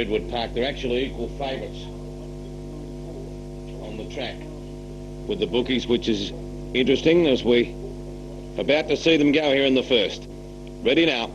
Redwood Park. They're actually equal favourites on the track with the bookies, which is interesting as we about to see them go here in the first. Ready now.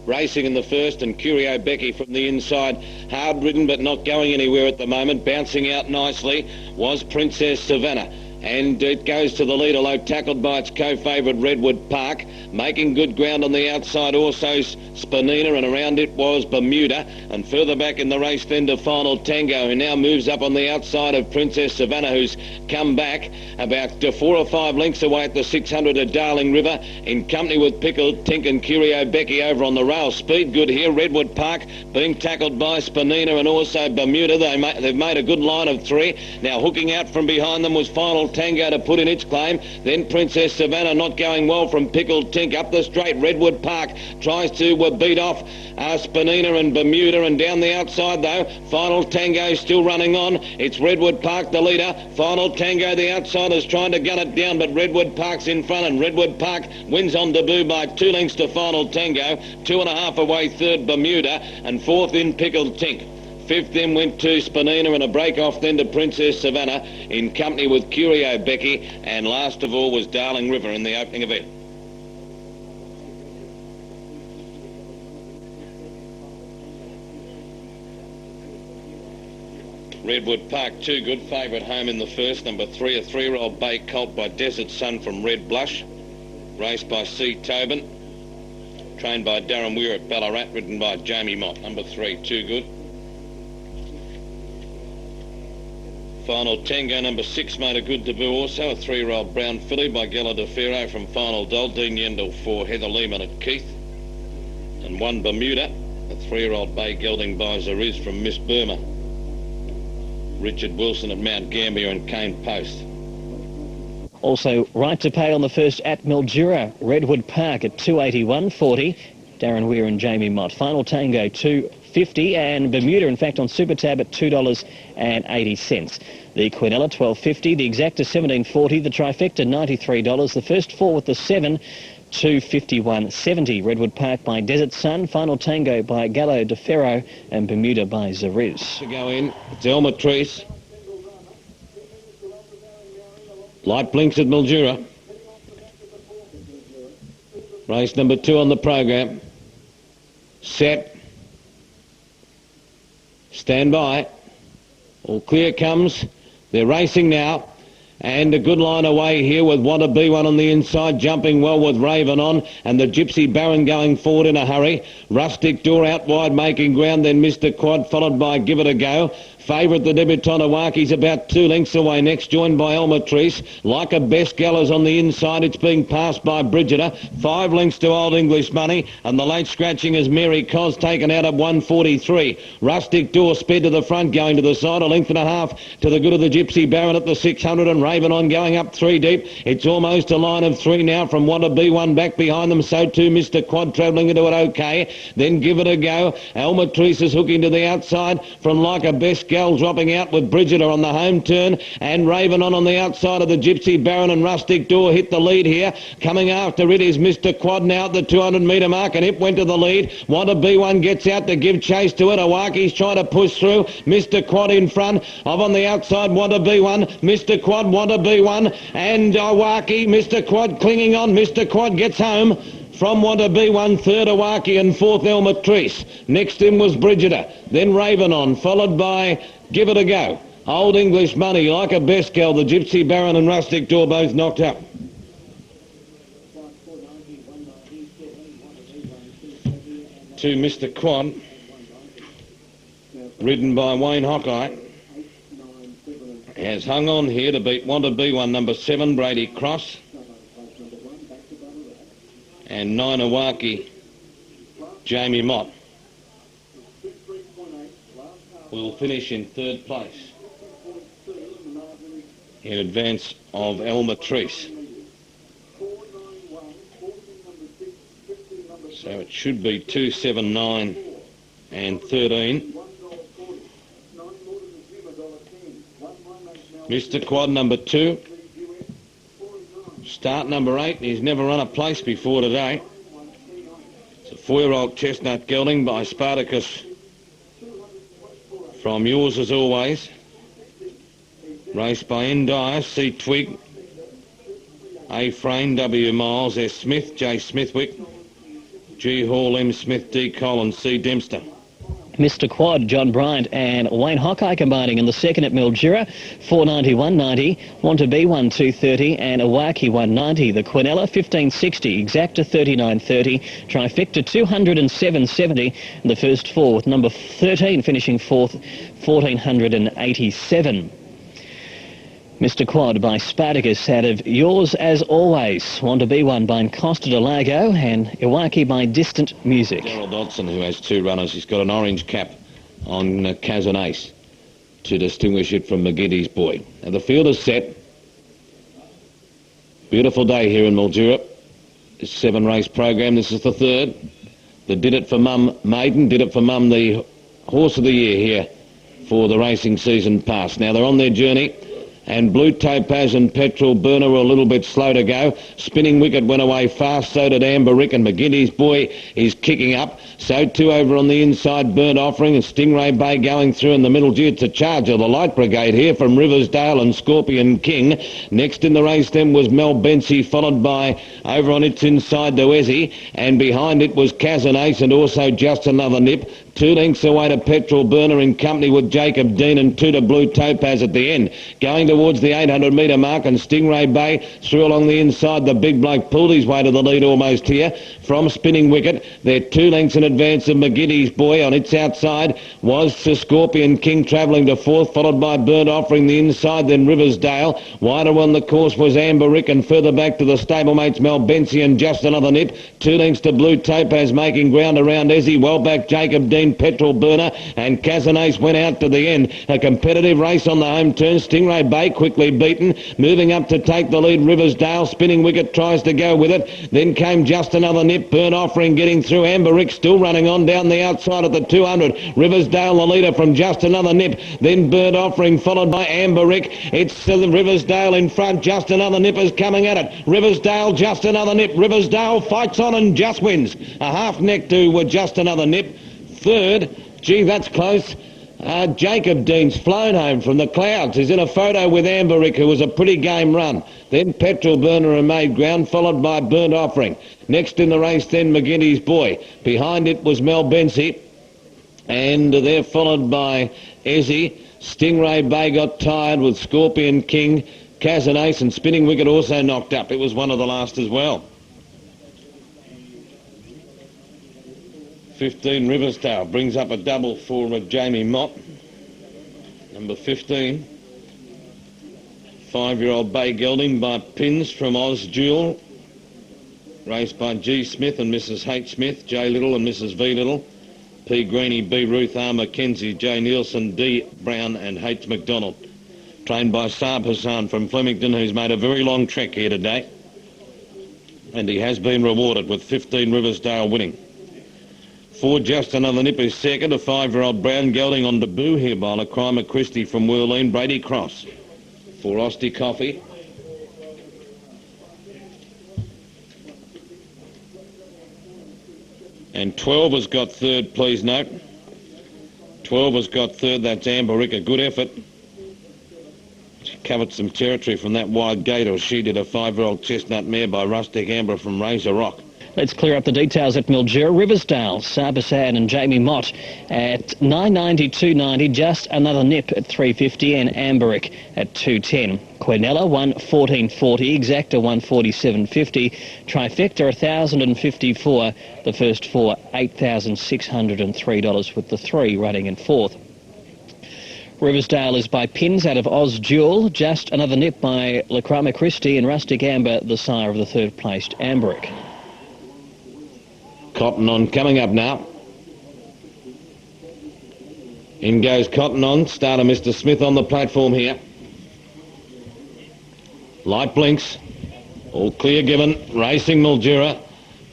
Racing in the first, and Curio Becky from the inside, hard ridden but not going anywhere at the moment. Bouncing out nicely was Princess Savannah, and it goes to the lead, although tackled by its co-favourite Redwood Park. Making good ground on the outside also Spanina, and around it was Bermuda, and further back in the race then to Final Tango, who now moves up on the outside of Princess Savannah, who's come back about 4 or 5 lengths away at the 600 at Darling River, in company with Pickled Tink and Curio Becky over on the rail. Speed good here. Redwood Park being tackled by Spanina and also Bermuda. They've made a good line of 3. Now hooking out from behind them was Final Tango to put in its claim. Then Princess Savannah not going well from Pickled Tink. Up the straight, Redwood Park tries to beat off Spanina and Bermuda, and down the outside though, Final Tango still running on. It's Redwood Park the leader. Final Tango the outside is trying to gun it down, but Redwood Park's in front, and Redwood Park wins on debut by 2 lengths to Final Tango. 2.5 away third Bermuda, and fourth in Pickled Tink. Fifth then went to Spanina, and a break off then to Princess Savannah in company with Curio Becky, and last of all was Darling River in the opening event. Redwood Park, 2 good, favourite home in the first. Number 3, a 3-year-old bay colt by Desert Sun from Red Blush, raced by C. Tobin, trained by Darren Weir at Ballarat, ridden by Jamie Mott. Number 3, 2 good. Final Tango, number 6, made a good debut also, a 3-year-old brown filly by Gala De Ferro from Final Doll. Dean Yendall for Heather Lehman at Keith. And 1 Bermuda, a 3-year-old bay gelding by Zariz from Miss Burma. Richard Wilson at Mount Gambier and Cane Post. Also, right to pay on the first at Mildura, Redwood Park at 281.40. Darren Weir and Jamie Mott. Final Tango 250, and Bermuda, in fact, on Super Tab at $2.80. The Quinella 12.50, the Exacta 17.40, the Trifecta $93. The first 4 with the 7. 251.70. Redwood Park by Desert Sun, Final Tango by Gallo De Ferro, and Bermuda by Zariz. To go in, it's Elmatrice. Light blinks at Mildura. Race number 2 on the program. Set. Stand by. All clear comes. They're racing now. And a good line away here with Wanttobeone on the inside, jumping well with Raven on, and the Gypsy Baron going forward in a hurry. Rustic Door out wide making ground, then Mr. Quad followed by Give It a Go. Favourite, the debutante Awaki's about 2 lengths away next, joined by Elmatrice. Like a Best Gallows on the inside, it's being passed by Brigida. 5 lengths to Old English Money, and the late scratching is Mary Cos, taken out at 143. Rustic Door sped to the front, going to the side, 1.5 lengths to the good of the Gypsy Baron at the 600, and Raven on going up 3 deep. It's almost a line of 3 now from Wanttobeone back behind them, so too Mr. Quad travelling into it okay. Then Give It a Go. Elmatrice is hooking to the outside from Like a Best Gallows, dropping out with Brigida on the home turn, and Raven on the outside of the Gypsy Baron, and Rustic Door hit the lead here. Coming after it is Mr. Quad now at the 200 metre mark, and it went to the lead. Wanttobeone gets out to give chase to it. Awaki's trying to push through. Mr. Quad in front of on the outside Wanttobeone. Mr. Quad, Wanttobeone, and Awaki. Mr. Quad clinging on. Mr. Quad gets home from Wanttobeone, third Awaki, and fourth Elmatrice. Next in was Brigida, then Raven on, followed by Give It a Go. Old English Money, Like a Best Gal, the Gypsy Baron and Rustic Door both knocked up. To Mr. Quad, ridden by Wayne Hawkeye, has hung on here to beat Wanttobeone, number 7, Brady Cross, and 9 Awaki, Jamie Mott, will finish in 3rd place in advance of Elmatrice. So it should be 2, 7, 9 and 13. Mr. Quad, number 2. Start number 8. He's never run a place before today. It's a 4-year-old chestnut gelding by Spartacus from Yours As Always. Raced by Endire, C. Twig, A. Frame, W. Miles, S. Smith, J. Smithwick, G. Hall, M. Smith, D. Cole and C. Dempster. Mr. Quad, John Bryant and Wayne Hawkeye combining in the second at Mildura, 491.90, Wanttobeone 230 and Awaki 190. The Quinella 1560, Exacta 39.30, Trifecta 207.70, and the first four with number 13 finishing fourth, 1487. Mr. Quad by Spartacus out of Yours As Always, Wanttobeone by Costa de Lago and Iwaki by Distant Music. Gerald Dodson, who has two runners, he's got an orange cap on Kazan Ace to distinguish it from McGinty's Boy. Now the field is set. Beautiful day here in Mildura. This 7-race program, this is the third. The Did It For Mum maiden, Did It For Mum the horse of the year here for the racing season past. Now they're on their journey. And Blue Topaz and Petrol Burner were a little bit slow to go. Spinning Wicket went away fast, so did Amber Rick, and McGinty's Boy is kicking up. So too over on the inside, Burnt Offering and Stingray Bay going through in the middle. Gee, it's a charge of the Light Brigade here from Riversdale and Scorpion King. Next in the race then was Mel Bency, followed by over on its inside Doesi, and behind it was Kazan Ace and also Just Another Nip. 2 lengths away to Petrol Burner in company with Jacob Dean and 2 to Blue Topaz at the end. Going towards the 800 metre mark and Stingray Bay through along the inside. The big bloke pulled his way to the lead almost here from Spinning Wicket. They're 2 lengths in advance of McGinty's Boy. On its outside was Sir Scorpion King travelling to fourth, followed by Burnt Offering the inside, then Riversdale. Wider on the course was Amber Rick, and further back to the stablemates Mel Bency and Just Another Nip. 2 lengths to Blue Topaz making ground around Ezzy. Well back Jacob Dean, Petrol Burner and Kazan Ace went out to the end. A competitive race on the home turn. Stingray Bay quickly beaten. Moving up to take the lead, Riversdale. Spinning Wicket tries to go with it. Then came Just Another Nip. Burnt Offering getting through. Amber Rick still running on down the outside at the 200. Riversdale the leader from Just Another Nip. Then Burnt Offering followed by Amber Rick. It's Riversdale in front. Just Another Nip is coming at it. Riversdale, Just Another Nip. Riversdale fights on and just wins. A half neck to Just Another Nip. Third, gee, that's close. Jacob Dean's flown home from the clouds. He's in a photo with Amber Rick, who was a pretty game run. Then Petrol Burner and made ground, followed by Burnt Offering. Next in the race, then McGinty's Boy. Behind it was Mel Bency, and they're followed by Ezzy. Stingray Bay got tired with Scorpion King. Kazan Ace and Spinning Wicket also knocked up. It was one of the last as well. 15 Riversdale brings up a double for Jamie Mott. Number 15. 5-year-old Bay Gelding by Pins from Oz Jewel. Raced by G. Smith and Mrs. H. Smith, J. Little and Mrs. V. Little. P. Greeny, B. Ruth R. Mackenzie, J. Nielsen, D. Brown and H. McDonald. Trained by Saab Hassan from Flemington, who's made a very long trek here today. And he has been rewarded with 15 Riversdale winning. 4 Just Another Nip is second. A 5-year-old Brown Gelding on debut here by Lacrima Christie from Worleen. Brady Cross for Osty Coffee. And 12 has got third, please note. 12 has got third, that's Amber Rick, a good effort. She covered some territory from that wide gate, or she did. A 5-year-old chestnut mare by Rustic Amber from Razor Rock. Let's clear up the details at Mildura. Riversdale, Sarbasad and Jamie Mott at 9.90, 2.90. Just Another Nip at 3.50 and Amberick at 2.10. Quinella 1.14.40. Exacta 1.47.50. Trifecta 1,054. The first four $8,603 with the 3 running in fourth. Riversdale is by Pins out of Oz Jewel. Just Another Nip by Lacrima Christie and Rustic Amber, the sire of the third placed Amberick. Cotton On coming up now. In goes Cotton On. Starter Mr. Smith on the platform here. Light blinks. All clear given. Racing Mildura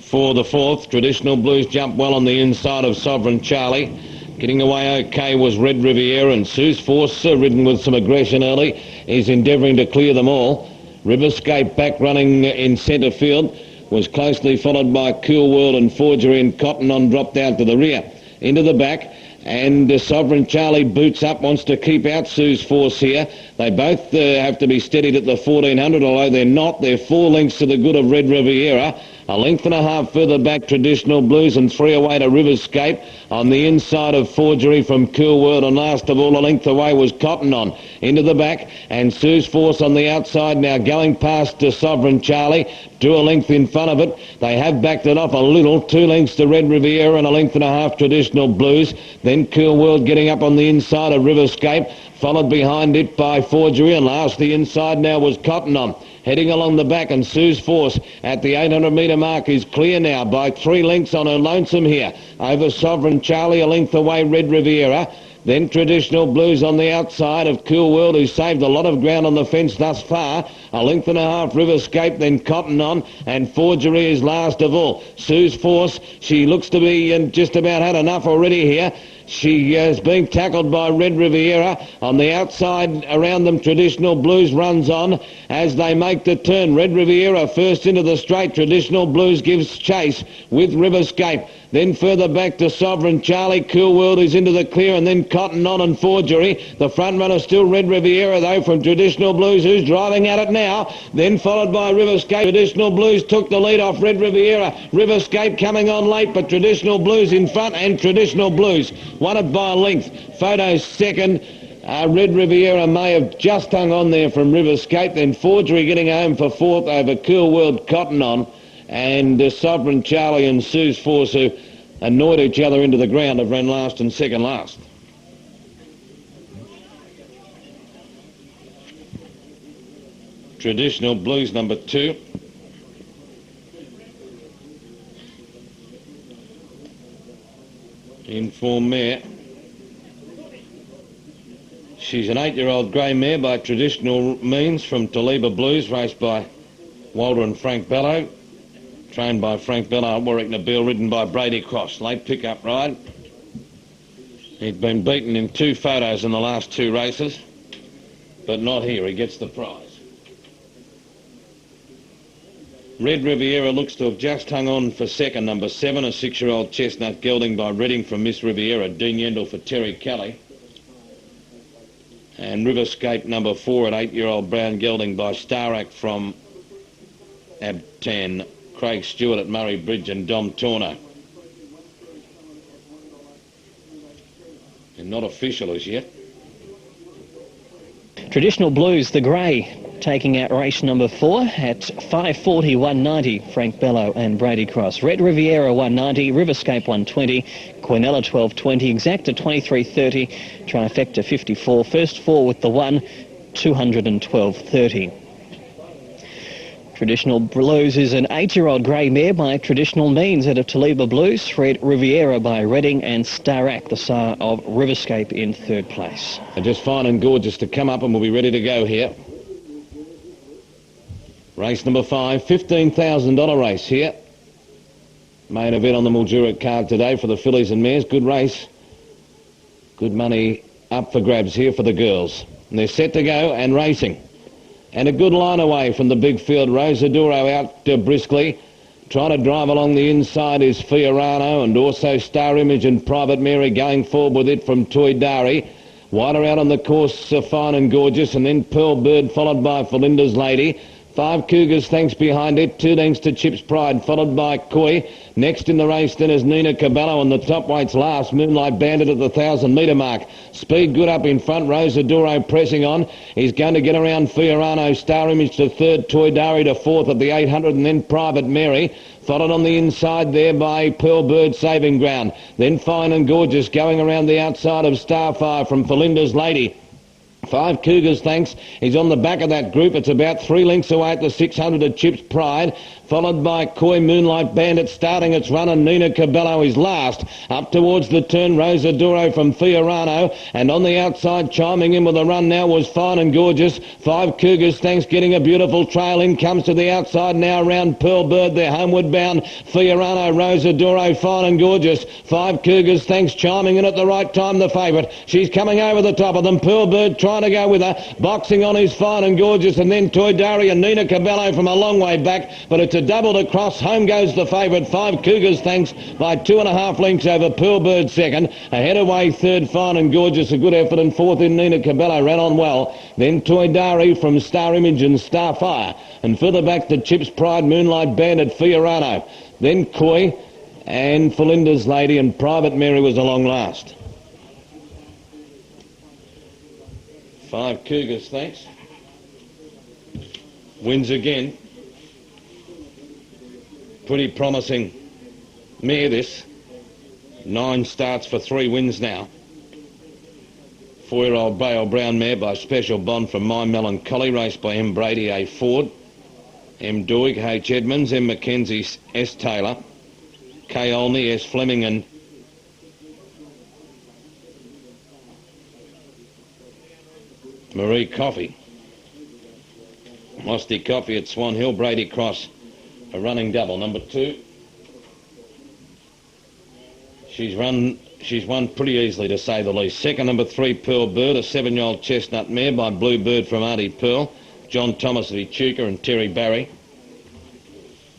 for the fourth. Traditional Blues jump well on the inside of Sovereign Charlie. Getting away okay was Red Riviera, and Sue's Force, ridden with some aggression early, is endeavouring to clear them all. Riverscape back running in centre field. Was closely followed by Cool World and Forgery, and Cotton On dropped out to the rear. Into the back, And Sovereign Charlie boots up, wants to keep out Sue's Force here. They both have to be steadied at the 1400, although they're not. They're 4 lengths to the good of Red Riviera. A length and a half further back, Traditional Blues, and 3 away to Riverscape. On the inside of Forgery from Cool World, and last of all, a length away was Cotton On. Into the back, and Sue's Force on the outside now, going past Sovereign Charlie, to a length in front of it. They have backed it off a little, 2 lengths to Red Riviera and a length and a half Traditional Blues. Then Cool World getting up on the inside of Riverscape, followed behind it by Forgery, and last the inside now was Cotton On. Heading along the back, and Sue's Force at the 800 metre mark is clear now by 3 lengths on her lonesome here. Over Sovereign Charlie, a length away Red Riviera. Then Traditional Blues on the outside of Cool World, who saved a lot of ground on the fence thus far. A length and a half Riverscape, then Cotton On, and Forgery is last of all. Sue's Force, she looks to be just about had enough already here. She is being tackled by Red Riviera. On the outside around them, Traditional Blues runs on as they make the turn. Red Riviera first into the straight. Traditional Blues gives chase with Riverscape. Then further back to Sovereign Charlie. Cool World is into the clear, and then Cotton On and Forgery. The front runner still Red Riviera, though, from Traditional Blues, who's driving at it now. Then followed by Riverscape. Traditional Blues took the lead off Red Riviera. Riverscape coming on late, but Traditional Blues in front, and Traditional Blues won it by a length. Photo's second. Red Riviera may have just hung on there from Riverscape. Then Forgery getting home for 4th over Cool World, Cotton On. And Sovereign Charlie and Sue's Force, who annoyed each other into the ground, have run last and second last. Traditional Blues number 2. In form mare. She's an 8-year-old grey mare by traditional means from Taliba Blues, raced by Walter and Frank Bellow. Trained by Frank Bellow at Warwick Nabil, ridden by Brady Cross. Late pick-up ride. He'd been beaten in 2 photos in the last 2 races, but not here. He gets the prize. Red Riviera looks to have just hung on for second. Number 7, a 6-year-old chestnut gelding by Reading from Miss Riviera. Dean Yendall for Terry Kelly. And Riverscape number 4, an 8-year-old brown gelding by Starak from Abtan. Craig Stewart at Murray Bridge and Dom Torner. And not official as yet. Traditional Blues, the grey, taking out race number 4 at 5:40, 190, Frank Bellow and Brady Cross. Red Riviera 190, Riverscape 120, Quinella 1220, Exacta 2330, Trifecta 54. First 4 with the 1, 212.30. Traditional Blues is an 8-year-old grey mare by traditional means out of Taliba Blues. Red Riviera by Reading, and Starak, the sire of Riverscape, in 3rd place. Just fine and gorgeous to come up, and we'll be ready to go here. Race number 5, $15,000 race here. Main event on the Mildura card today for the fillies and mares. Good race. Good money up for grabs here for the girls. And they're set to go and racing. And a good line away from the big field. Rosaduro out briskly. Trying to drive along the inside is Fiorano, and also Star Image and Private Mary going forward with it from Toy Dari. Wider out on the course, Fine and Gorgeous, and then Pearl Bird followed by Felinda's Lady. 5 Cougars thanks behind it, 2 lengths to Chips Pride, followed by Koi. Next in the race then is Nina Cabello, and the top weights last. Moonlight Bandit at the 1,000 metre mark. Speed good up in front, Rosaduro pressing on. He's going to get around Fiorano, Star Image to 3rd, Toy Dari to 4th at the 800, and then Private Mary. Followed on the inside there by Pearl Bird saving ground. Then Fine and Gorgeous going around the outside of Starfire from Felinda's Lady. 5 Cougars, thanks. He's on the back of that group. It's about 3 lengths away at the 600 at Chips Pride, followed by Koi Moonlight Bandit starting its run, and Nina Cabello is last. Up towards the turn, Rosaduro from Fiorano, and on the outside chiming in with a run now was Fine and Gorgeous. 5 Cougars, thanks, getting a beautiful trail in, comes to the outside now around Pearl Bird. They're homeward bound. Fiorano, Rosaduro, Fine and Gorgeous. 5 Cougars, thanks, chiming in at the right time, the favourite. She's coming over the top of them. Pearl Bird trying to go with her. Boxing on is Fine and Gorgeous, and then Toy Dari and Nina Cabello from a long way back, but it's a double to cross. Home goes the favourite. 5 Cougars, thanks, by 2.5 lengths over Pearl Bird second. Ahead away third, Fine and Gorgeous, a good effort, and fourth in Nina Cabello, ran on well. Then Toydari from Star Image and Starfire. And further back to Chips Pride, Moonlight Bandit, Fiorano. Then Coy and Felinda's Lady, and Private Mary was a long last. 5 Cougars, thanks. Wins again. Pretty promising mare this. 9 starts for 3 wins now. 4-year-old Bale Brown mare by Special Bond from My Melancholy, raced by M. Brady, A. Ford, M. Doig, H. Edmonds, M. Mackenzie, S. Taylor, K. Olney, S. Fleming and Marie Coffey. Mosty Coffey at Swan Hill, Brady Cross, a running double. Number 2. She's won pretty easily, to say the least. Second, number 3, Pearl Bird, a 7-year-old chestnut mare by Blue Bird from Auntie Pearl, John Thomas of Echuca and Terry Barry.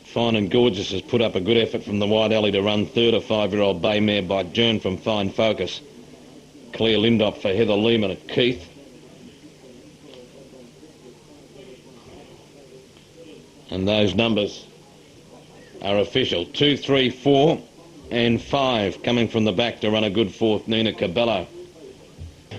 Fine and Gorgeous has put up a good effort from the wide alley to run third, a 5-year-old bay mare by Jern from Fine Focus. Claire Lindop for Heather Lehman at Keith. And those numbers are official. 2, 3, 4 and 5 coming from the back to run a good fourth, Nina Cabello.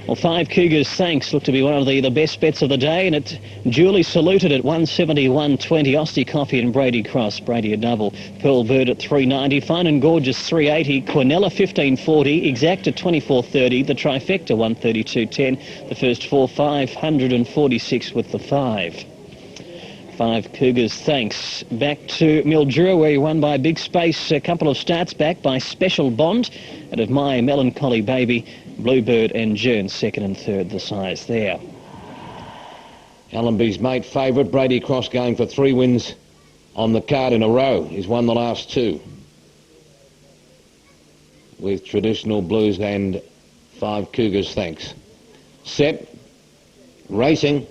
Well, 5 Cougars, thanks, look to be one of the best bets of the day, and it duly saluted at 171.20. Osty Coffey and Brady Cross. Brady a double. Pearl Bird at 390. Fine and Gorgeous 380. Quinella 1540. Exact at 2430. The trifecta 132.10. The first 4, 546 with the 5. 5 Cougars, thanks. Back to Mildura, where he won by a big space a couple of starts back by Special Bond, and of My Melancholy Baby, Bluebird and Jern, second and third, the size there. Allenby's mate favourite, Brady Cross, going for 3 wins on the card in a row. He's won the last 2 with Traditional Blues and 5 Cougars, thanks. Set, racing.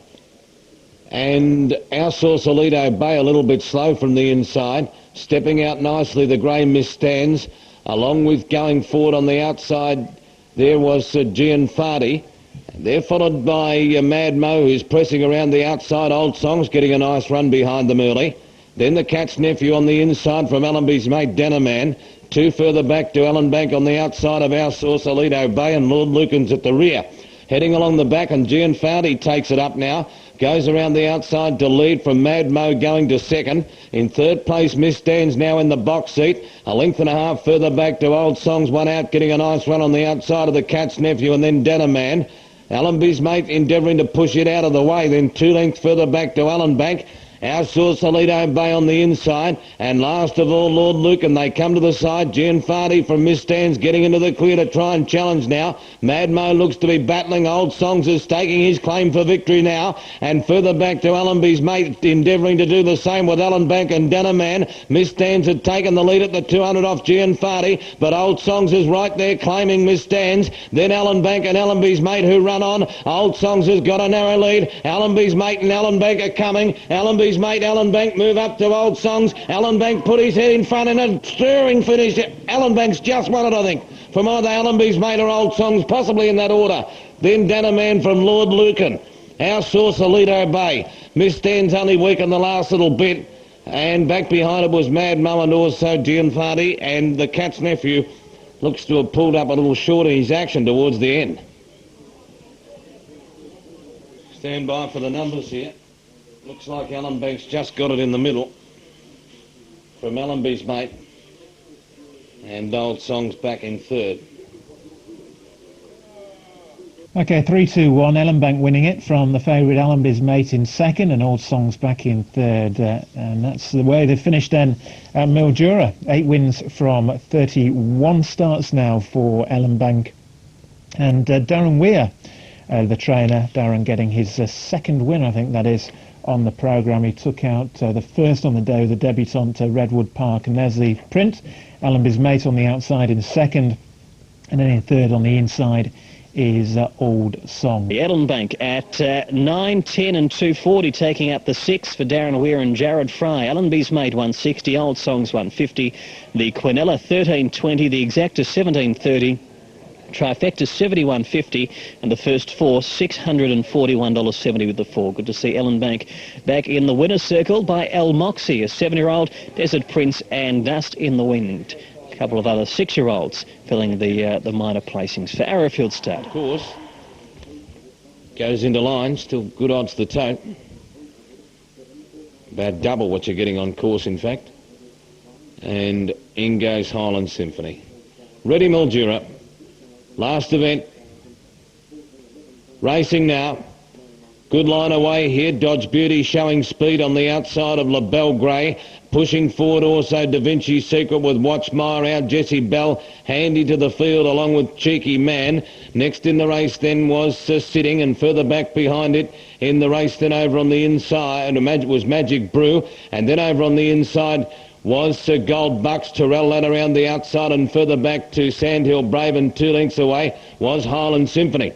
And our Sausalito Bay a little bit slow from the inside. Stepping out nicely, the grey Miss Stands. Along with going forward on the outside, there was Gianfardi. They're followed by Mad Mo, who's pressing around the outside. Old Songs getting a nice run behind them early. Then the Cat's Nephew on the inside from Allenby's mate Danaman. 2 further back to Allenbank on the outside of our Sausalito Bay, and Lord Lucan's at the rear. Heading along the back, and Gianfardi takes it up now. Goes around the outside to lead from Mad Mo, going to second. In third place, Miss Dan's now in the box seat. A length and a half further back to Old Songs, one out, getting a nice run on the outside of the Cat's Nephew, and then Danaman. Allenby's mate endeavouring to push it out of the way. Then 2 lengths further back to Allenbank. Our Sausalito Bay on the inside, and last of all, Lord Lucan. They come to the side. Gianfardi from Miss Dan's getting into the clear to try and challenge now. Mad Mo looks to be battling. Old Songs is taking his claim for victory now, and further back to Allenby's mate, endeavouring to do the same with Allenbank and Danaman. Miss Dan's had taken the lead at the 200 off Gianfardi, but Old Songs is right there claiming Miss Dan's. Then Allenbank and Allenby's mate who run on. Old Songs has got a narrow lead. Allenby's mate and Allenbank are coming. Allenby's mate Allenbank move up to Old Songs. Allenbank put his head in front in a stirring finish. Allenbank's just won it, I think, from either Allenby's mate or Old Songs, possibly in that order. Then Danaman from Lord Lucan. Our Sausalito Bay. Miss Dan's only weak in the last little bit, and back behind it was Mad Mo and also Gianfardi, and the Cat's Nephew looks to have pulled up a little short in his action towards the end. Stand by for the numbers here. Looks like Allenbank's just got it in the middle from Allenby's mate, and Old Songs back in third. Okay, 3-2-1, Allenbank winning it from the favourite Allenby's mate in second, and Old Songs back in third. And that's the way they finished then at Mildura. 8 wins from 31 starts now for Allenbank. And Darren Weir, the trainer, Darren getting his second win, I think that is, on the programme. He took out the first on the day with the debutante Redwood Park, and there's the print. Allenby's mate on the outside in second, and then in third on the inside is Old Song. The Allenby at 9, 10 and 240 taking up the 6 for Darren Weir and Jared Fry. Allenby's made 160, Old Song's 150. The Quinella 13.20, the Exacta 17.30. Trifecta 71.50 and the first 4 $641.70 with the 4. Good to see Allenby back in the winner's circle by Al Moxie, a 7-year-old, Desert Prince and Dust in the Wind. A couple of other 6-year-olds filling the minor placings for Arrowfield Start. Of course, goes into line, still good odds to the tote. About double what you're getting on course, in fact. And in goes Highland Symphony. Ready Mildura. Last event, racing now. Good line away here. Dodge Beauty showing speed on the outside of La Belle Grey. Pushing forward also Da Vinci Secret with Watch Meyer out. Jessie Bell handy to the field along with Cheeky Man. Next in the race then was Sitting, and further back behind it in the race then over on the inside was Magic Brew, and then over on the inside was Sir Gold Bucks. Terrell led around the outside, and further back to Sandhill Brave, and 2 lengths away was Highland Symphony.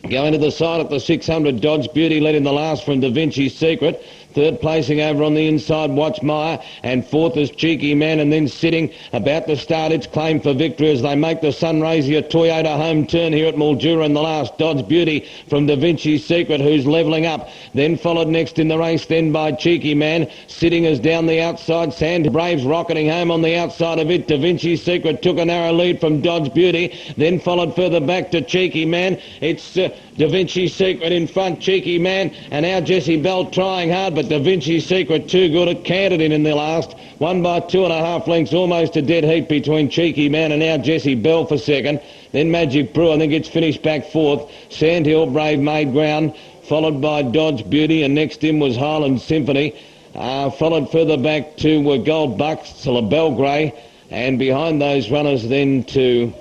Going to the side at the 600, Dodge Beauty led in the last from Da Vinci Secret. Third placing over on the inside, Watch Meyer, and fourth is Cheeky Man, and then Sitting about to start its claim for victory as they make the Sunraysia Toyota home turn here at Mildura in the last. Dodge Beauty from Da Vinci Secret, who's levelling up. Then followed next in the race then by Cheeky Man. Sitting is down the outside. Sand Braves rocketing home on the outside of it. Da Vinci Secret took a narrow lead from Dodge Beauty. Then followed further back to Cheeky Man. It's Da Vinci Secret in front, Cheeky Man, and now Jessie Bell trying hard, but Da Vinci Secret too good. It canted in the last. Won by 2.5 lengths, almost a dead heat between Cheeky Man and now Jessie Bell for second. Then Magic Brew, I think it's finished back fourth. Sandhill Brave made ground, followed by Dodge Beauty, and next in was Highland Symphony. Followed further back to Gold Bucks, to La Belle Grey, and behind those runners then to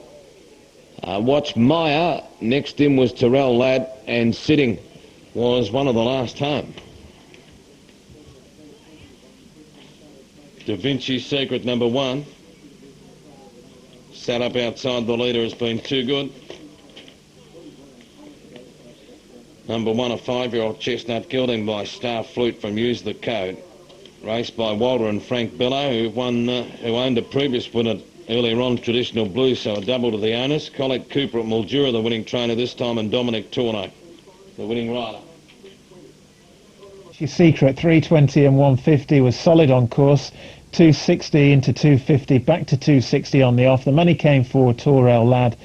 Watch Meyer. Next in was Terrell Ladd, and Sitting was one of the last home. Da Vinci Secret number 1. Sat up outside the leader, has been too good. Number 1, a 5-year-old chestnut gelding by Star Flute from Use the Code. Raced by Walter and Frank Billow, who owned a previous winner earlier on, Traditional Blue, so a double to the owners. Colette Cooper at Mildura, the winning trainer this time, and Dominic Torno, the winning rider. Secret 320 and 150 was solid on course. 260 into 250, back to 260 on the off. The money came for Torel Ladd,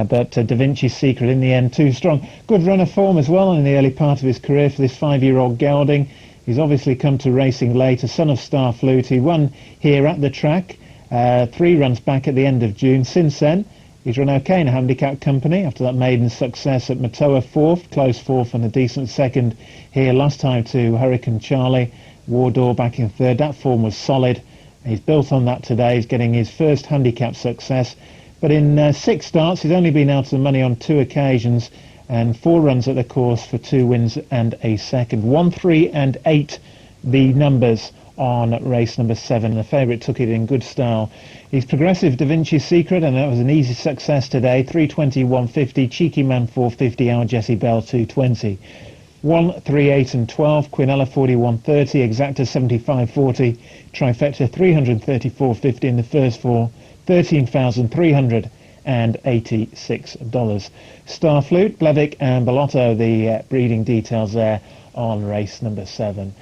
but Da Vinci Secret in the end too strong. Good run of form as well in the early part of his career for this 5-year-old gelding. He's obviously come to racing late, a son of Star Flute. He won here at the track 3 runs back at the end of June. Since then, he's run okay in a handicap company. After that maiden success at Matoa, 4th, close 4th and a decent 2nd here last time to Hurricane Charlie. Wardour back in 3rd. That form was solid. He's built on that today. He's getting his first handicap success. But in 6 starts, he's only been out of the money on 2 occasions, and 4 runs at the course for 2 wins and a 2nd. 1, 3 and 8 the numbers on race number 7. The favourite took it in good style. He's progressive Da Vinci Secret, and that was an easy success today. 320, 150, Cheeky Man 450, our Jessie Bell 220. 1, 3, 8 and 12, Quinella 41.30, Exacta 75.40, Trifecta 334.50 in the first 4, $13,386. Star Flute, Blevik and Bellotto, the breeding details there on race number 7.